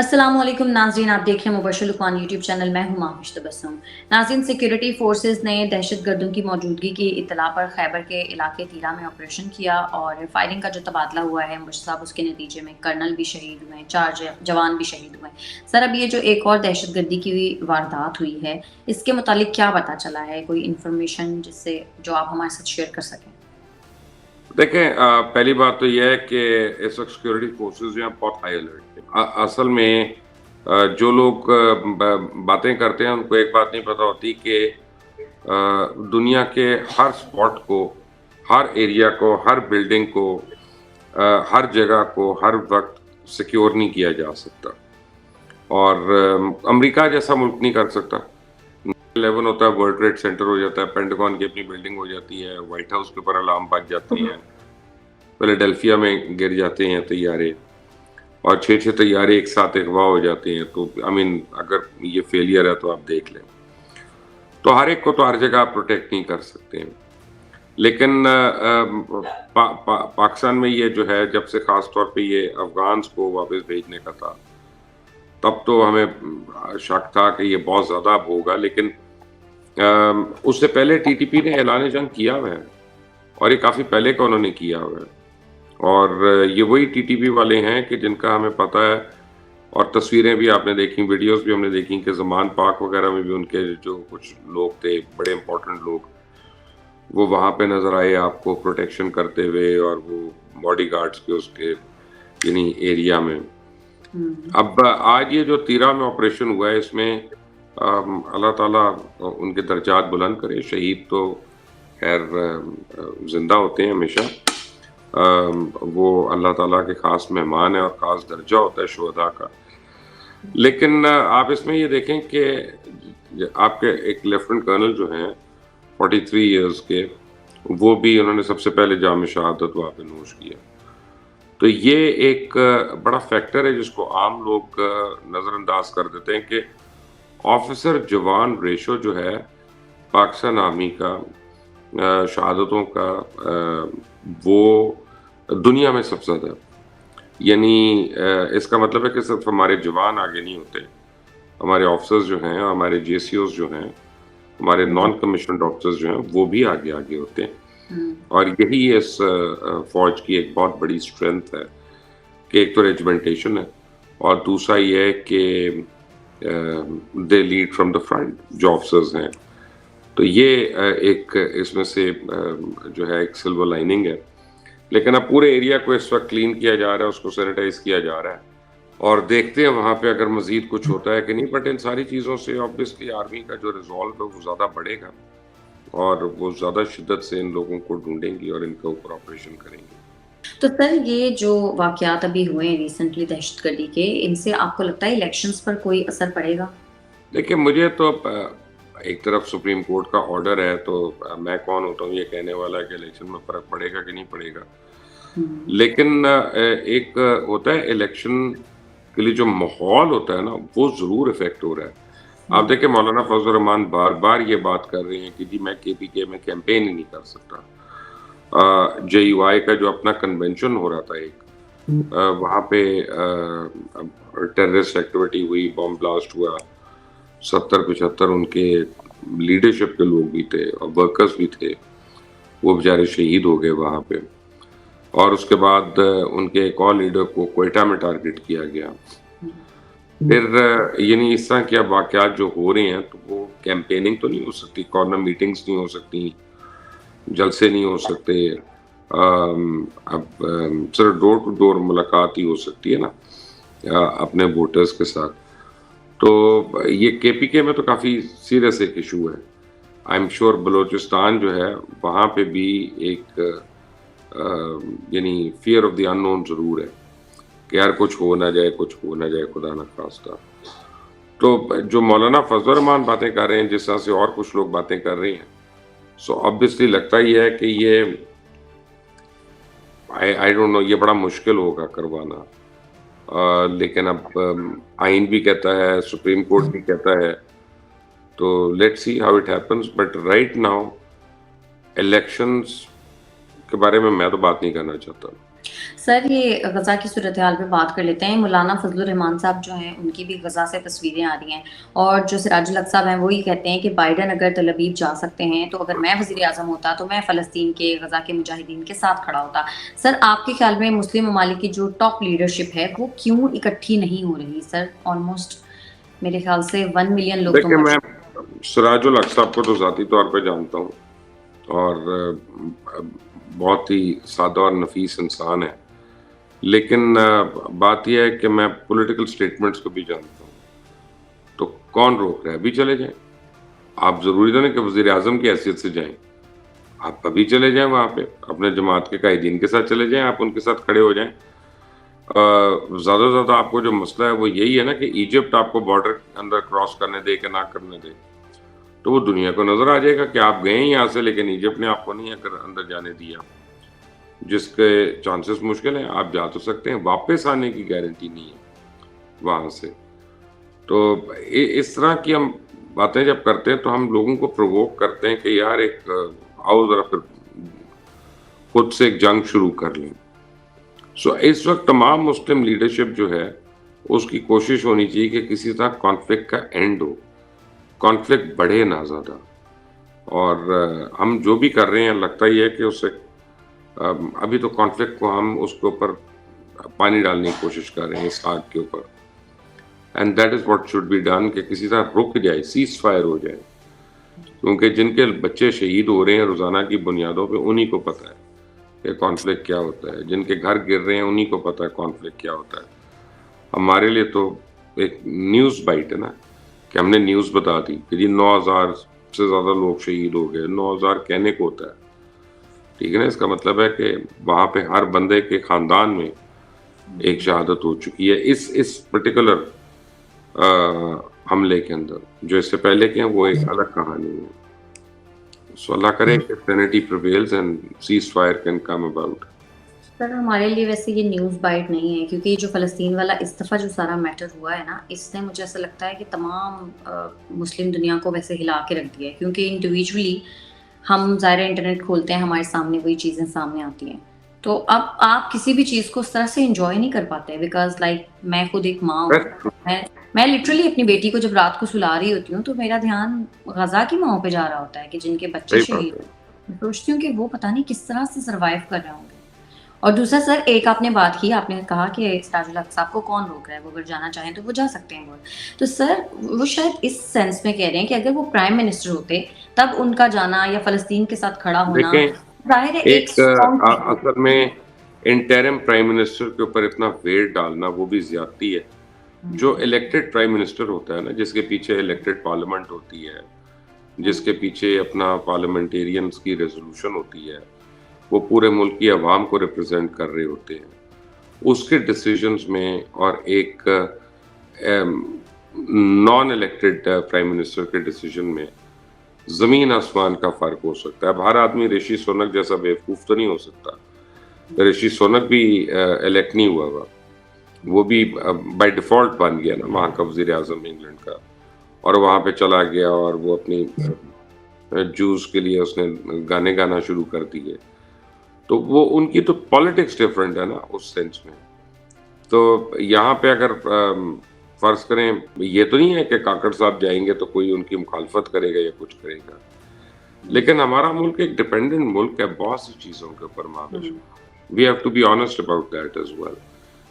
السلام علیکم ناظرین، آپ دیکھ رہے ہیں مبشر لقمان یوٹیوب چینل. میں ہوں محوش تبسم. ناظرین، سیکیورٹی فورسز نے دہشت گردوں کی موجودگی کی اطلاع پر خیبر کے علاقے تیرا میں آپریشن کیا اور فائرنگ کا جو تبادلہ ہوا ہے مشتاق، اس کے نتیجے میں کرنل بھی شہید ہوئے، 4 جوان بھی شہید ہوئے. سر، اب یہ جو ایک اور دہشت گردی کی واردات ہوئی ہے، اس کے متعلق کیا پتہ چلا ہے؟ کوئی انفارمیشن جس سے جو آپ ہمارے ساتھ شیئر کر سکیں؟ دیکھیں، پہلی بات تو یہ ہے کہ اس وقت سیکورٹی فورسز جو ہیں بہت ہائی الرٹ ہیں. اصل میں جو لوگ باتیں کرتے ہیں ان کو ایک بات نہیں پتہ ہوتی کہ دنیا کے ہر سپاٹ کو، ہر ایریا کو، ہر بلڈنگ کو، ہر جگہ کو ہر وقت سیکیور نہیں کیا جا سکتا. اور امریکہ جیسا ملک نہیں کر سکتا. 11 ہوتا ہے، ورلڈ ٹریڈ سینٹر ہو جاتا ہے، پینٹاگون کی اپنی بلڈنگ ہو جاتی ہے، وائٹ ہاؤس کے اوپر الارم بج جاتے ہیں، فیلاڈیلفیا میں گر جاتے ہیں طیارے، اور 6 طیارے ایک ساتھ اغوا ہو جاتے ہیں. تو اگر یہ فیلئر ہے تو آپ دیکھ لیں. تو ہر ایک کو تو ہر جگہ آپ پروٹیکٹ نہیں کر سکتے ہیں. لیکن پاکستان میں یہ جو ہے، جب سے خاص طور پہ یہ افغانز کو واپس بھیجنے کا تھا، تب تو ہمیں شک تھا کہ یہ بہت زیادہ اب ہوگا. لیکن اس سے پہلے ٹی ٹی پی نے اعلان جنگ کیا ہوا ہے، اور یہ کافی پہلے کا انہوں نے کیا ہوا ہے. اور یہ وہی ٹی ٹی پی والے ہیں کہ جن کا ہمیں پتہ ہے، اور تصویریں بھی آپ نے دیکھی، ویڈیوز بھی ہم نے دیکھی کہ زمان پاک وغیرہ میں بھی ان کے جو کچھ لوگ تھے، بڑے امپورٹنٹ لوگ، وہ وہاں پہ نظر آئے آپ کو پروٹیکشن کرتے ہوئے، اور وہ باڈی گارڈز کے اس کے یعنی ایریا میں. اب آج یہ جو تیرا میں آپریشن ہوا ہے، اس میں اللہ تعالیٰ ان کے درجات بلند کرے. شہید تو خیر زندہ ہوتے ہیں ہمیشہ، وہ اللہ تعالیٰ کے خاص مہمان ہیں اور خاص درجہ ہوتا ہے شہداء کا. لیکن آپ اس میں یہ دیکھیں کہ آپ کے ایک لیفٹنٹ کرنل جو ہیں 43 ایئرز کے، وہ بھی انہوں نے سب سے پہلے جام شہادت وہاں پہ نوش کیا. تو یہ ایک بڑا فیکٹر ہے جس کو عام لوگ نظر انداز کر دیتے ہیں کہ آفیسر جوان ریشو جو ہے پاکستان آرمی کا شہادتوں کا، وہ دنیا میں سب سے زیادہ. یعنی اس کا مطلب ہے کہ صرف ہمارے جوان آگے نہیں ہوتے، ہمارے آفیسرز جو ہیں، ہمارے جے سی اوز جو ہیں، ہمارے نان کمیشنڈ آفیسرز جو ہیں، وہ بھی آگے ہوتے ہیں. اور یہی اس فوج کی ایک بہت بڑی اسٹرینتھ ہے کہ ایک تو ریجمنٹیشن ہے، اور دوسرا یہ ہے کہ they lead from the front جو آفیسرز ہیں. تو یہ ایک اس میں سے جو ہے ایک سلور لائننگ ہے. لیکن اب پورے ایریا کو اس وقت کلین کیا جا رہا ہے، اس کو سینیٹائز کیا جا رہا ہے، اور دیکھتے ہیں وہاں پہ اگر مزید کچھ ہوتا ہے کہ نہیں. بٹ ان ساری چیزوں سے آبویسلی آرمی کا جو ریزالو ہے وہ زیادہ بڑھے گا، اور وہ زیادہ شدت سے ان لوگوں کو ڈھونڈیں گی اور ان کے اوپر آپریشن کریں گے. تو سر، یہ جو واقعات ابھی ہوئے ہیں ریسنٹلی دہشت گردی کے، ان سے آپ کو لگتا ہے الیکشنز پر کوئی اثر پڑے گا؟ دیکھیں، مجھے تو ایک طرف سپریم کورٹ کا آرڈر ہے، تو میں کون ہوتا ہوں یہ کہنے والا کہ الیکشن میں فرق پڑے گا کہ نہیں پڑے گا. لیکن ایک ہوتا ہے الیکشن کے لیے جو ماحول ہوتا ہے نا، وہ ضرور افیکٹ ہو رہا ہے. آپ دیکھیں مولانا فضل الرحمان بار بار یہ بات کر رہے ہیں کہ جی میں کے پی کے میں کیمپین ہی نہیں کر سکتا. جے یو آئی کا جو اپنا کنونشن ہو رہا تھا ایک، وہاں پہ ٹیررسٹ ایکٹیویٹی ہوئی، بم بلاسٹ ہوا، 70-75 ان کے لیڈرشپ کے لوگ بھی تھے اور ورکرز بھی تھے، وہ بیچارے شہید ہو گئے وہاں پہ. اور اس کے بعد ان کے ایک اور لیڈر کو کوئٹہ میں ٹارگٹ کیا گیا. پھر یعنی اس طرح کے اب واقعات جو ہو رہے ہیں، تو وہ کیمپیننگ تو نہیں ہو سکتی، کارنر میٹنگز نہیں ہو سکتی، جلسے نہیں ہو سکتے، اب صرف ڈور ٹو ڈور ملاقات ہی ہو سکتی ہے نا اپنے ووٹرز کے ساتھ. تو یہ کے پی کے میں تو کافی سیریس ایک ایشو ہے. آئی ایم شیور بلوچستان جو ہے وہاں پہ بھی ایک یعنی فیئر آف دی ان نون ضرور ہے کہ یار کچھ ہو نہ جائے، کچھ ہو نہ جائے، خدا نہ خواستہ. تو جو مولانا فضل الرحمان باتیں کر رہے ہیں، جس طرح سے اور کچھ لوگ باتیں کر رہے ہیں، سو آبویسلی لگتا ہی ہے کہ یہ آئی ڈونٹ نو، یہ بڑا مشکل ہوگا کروانا. لیکن اب آئین بھی کہتا ہے، سپریم کورٹ بھی کہتا ہے، تو let see how it happens. But right now elections کے بارے میں تو بات نہیں کرنا چاہتا. سر یہ غزہ کی صورتحال پہ بات کر لیتے ہیں. مولانا فضل الرحمان صاحب جو ہیں ان کی بھی غزہ سے تصویریں آ رہی ہیں, اور جو سراج الحق صاحب ہیں وہی کہتے ہیں کہ بائیڈن اگر تل ابیب جا سکتے ہیں تو اگر میں وزیر اعظم ہوتا تو میں فلسطین کے غزہ کے مجاہدین کے ساتھ کھڑا ہوتا. سر آپ کے خیال میں مسلم ممالک کی جو ٹاپ لیڈرشپ ہے وہ کیوں اکٹھی نہیں ہو رہی؟ سر آلموسٹ میرے خیال سے 1 ملین لوگ تو دیکھیں، مر میں چکے. سراج الحق صاحب کو تو ذاتی طور پہ جانتا ہوں اور بہت ہی سادہ اور نفیس انسان ہے، لیکن بات یہ ہے کہ میں پولیٹیکل سٹیٹمنٹس کو بھی جانتا ہوں. تو کون روک رہا ہے؟ ابھی چلے جائیں. آپ ضروری تو نہیں کہ وزیر اعظم کی حیثیت سے جائیں، آپ ابھی چلے جائیں وہاں پہ اپنے جماعت کے قائدین کے ساتھ چلے جائیں، آپ ان کے ساتھ کھڑے ہو جائیں. زیادہ سے زیادہ آپ کو جو مسئلہ ہے وہ یہی ہے نا کہ ایجپٹ آپ کو بارڈر اندر کراس کرنے دے کہ نہ کرنے دے، تو وہ دنیا کو نظر آ جائے گا کہ آپ گئے ہیں یہاں سے لیکن ایجپٹ نے آپ کو نہیں اندر جانے دیا، جس کے چانسز مشکل ہیں. آپ جا تو سکتے ہیں، واپس آنے کی گارنٹی نہیں ہے وہاں سے. تو اس طرح کی ہم باتیں جب کرتے ہیں تو ہم لوگوں کو پرووک کرتے ہیں کہ یار ایک آؤ ذرا پھر خود سے ایک جنگ شروع کر لیں. سو اس وقت تمام مسلم لیڈرشپ جو ہے اس کی کوشش ہونی چاہیے کہ کسی طرح کانفلکٹ کا اینڈ ہو، کانفلکٹ بڑھے نہ زیادہ. اور ہم جو بھی کر رہے ہیں لگتا ہی ہے کہ اس سے ابھی تو کانفلکٹ کو ہم اس کے اوپر پانی ڈالنے کی کوشش کر رہے ہیں اس آگ کے اوپر. And that is what should be done کہ کسی طرح رک جائے، سیز فائر ہو جائے. کیونکہ جن کے بچے شہید ہو رہے ہیں روزانہ کی بنیادوں پہ انہی کو پتہ ہے کہ کانفلکٹ کیا ہوتا ہے، جن کے گھر گر رہے ہیں انہی کو پتہ ہے کانفلکٹ کیا ہوتا ہے. ہمارے لیے تو ایک نیوز بائٹ ہے نا کہ ہم نے نیوز بتا دی کہ جی 9,000 سے زیادہ لوگ شہید ہو گئے. 9,000 کہنے کو ہوتا ہے، ٹھیک ہے نا؟ اس کا مطلب ہے کہ وہاں پہ ہر بندے کے خاندان میں ایک شہادت ہو چکی ہے اس پرٹیکولر حملے کے اندر. جو اس سے پہلے کے ہیں وہ ایک الگ کہانی ہے. سو اللہ کرے کہ sanity prevails and ceasefire can come about. Sir ہمارے لیے ویسے یہ نیوز بائٹ نہیں ہے، کیونکہ یہ جو فلسطین والا اس دفعہ جو سارا میٹر ہوا ہے نا، اس نے مجھے ایسا لگتا ہے کہ تمام مسلم دنیا کو ویسے ہلا کے رکھ دیا ہے. کیونکہ انڈیویجولی ہم ظاہر انٹرنیٹ کھولتے ہیں، ہمارے سامنے وہی چیزیں سامنے آتی ہیں. تو اب آپ کسی بھی چیز کو اس طرح سے انجوائے نہیں کر پاتے، بیکاز لائک میں خود ایک ماں ہوں. میں لٹرلی اپنی بیٹی کو جب رات کو سلا رہی ہوتی ہوں تو میرا دھیان غزہ کی ماؤں پہ جا رہا ہوتا ہے کہ جن کے بچے صحیح بات شہید ہے. میں سوچتی ہوں کہ وہ پتہ نہیں کس طرح سے سروائیو کر رہے ہوں گے. اور دوسرا سر ایک آپ نے بات کی، آپ نے کہا کہ سراج الحق صاحب کو کون روک رہا ہے، وہ اگر جانا چاہیں تو وہ جا سکتے ہیں. تو سر وہ شاید اس سینس میں کہہ رہے ہیں کہ اگر وہ پرائم منسٹر ہوتے تب ان کا جانا یا فلسطین کے ساتھ کھڑا ہونا دیکھیں، ظاہر ہے ایک ایک اسٹرانگ اصل میں انٹرم پرائم منسٹر کے اوپر اتنا ویٹ ڈالنا وہ بھی زیادتی ہے. جو الیکٹڈ پرائم منسٹر ہوتا ہے نا، جس کے پیچھے الیکٹڈ پارلیمنٹ ہوتی ہے، جس کے پیچھے اپنا پارلیمنٹیرینز کی ریزولوشن ہوتی ہے، وہ پورے ملک کی عوام کو ریپرزینٹ کر رہے ہوتے ہیں، اس کے ڈیسیجنز میں اور ایک نان الیکٹڈ پرائم منسٹر کے ڈیسیجن میں زمین آسمان کا فرق ہو سکتا ہے. اب ہر آدمی رشی سونک جیسا بیوقوف تو نہیں ہو سکتا. رشی سونک بھی الیکٹ نہیں ہوا ہوا، وہ بھی بائی ڈیفالٹ بن گیا نا وہاں کا وزیر اعظم انگلینڈ کا، اور وہاں پہ چلا گیا اور وہ اپنی جوز کے لیے اس نے گانے گانا شروع کر دیے. تو وہ ان کی تو پالیٹکس ڈفرینٹ ہے نا اس سینس میں. تو یہاں پہ اگر فرض کریں، یہ تو نہیں ہے کہ کاکڑ صاحب جائیں گے تو کوئی ان کی مخالفت کرے گا یا کچھ کرے گا، لیکن ہمارا ملک ایک ڈیپینڈنٹ ملک ہے بہت سی چیزوں کے اوپر. We have to be honest about that as well.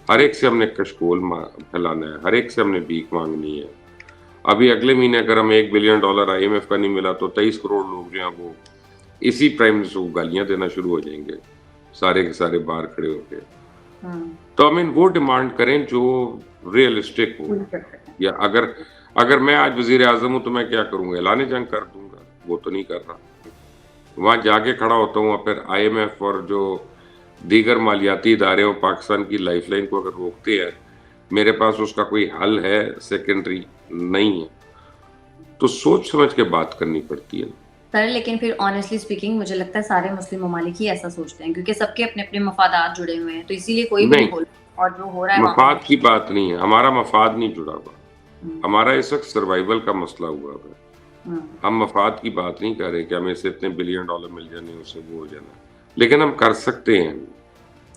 ہر ایک سے ہم نے کشکول پھیلانا ہے، ہر ایک سے ہم نے بھیک مانگنی ہے. ابھی اگلے مہینے اگر ہم $1 بلین IMF کا نہیں ملا تو 23 کروڑ لوگ جو ہیں وہ اسی پرائم منسٹر کو گالیاں دینا شروع ہو جائیں گے، سارے کے سارے باہر کھڑے ہو کے. تو وہ ڈیمانڈ کریں جو ریئلسٹک ہو. یا اگر میں آج وزیر اعظم ہوں تو میں کیا کروں گا؟ اعلان جنگ کر دوں گا. وہ تو نہیں کر رہا. وہاں جا کے کھڑا ہوتا ہوں اور پھر IMF اور جو دیگر مالیاتی ادارے اور پاکستان کی لائف لائن کو اگر روکتے ہیں، میرے پاس اس کا کوئی حل ہے سیکنڈری نہیں ہے. تو سوچ سمجھ کے بات کرنی پڑتی ہے. سر لیکن پھر آنیسٹلی اسپیکنگ مجھے لگتا ہے سارے مسلم ممالک ہی ایسا سوچتے ہیں، کیونکہ سب کے اپنے اپنے مفادات جڑے ہوئے ہیں، تو اسی لیے کوئی بھی نہیں بول. اور جو ہو رہا ہے مفاد کی بات نہیں ہے، ہمارا مفاد نہیں جڑا ہوا. ہمارا اس وقت سروائیول کا مسئلہ ہوا ہے. ہم مفاد کی بات نہیں کر رہے کہ ہمیں سے اتنے $1 بلین مل جانے، اسے وہ ہو جانا، لیکن ہم کر سکتے ہیں.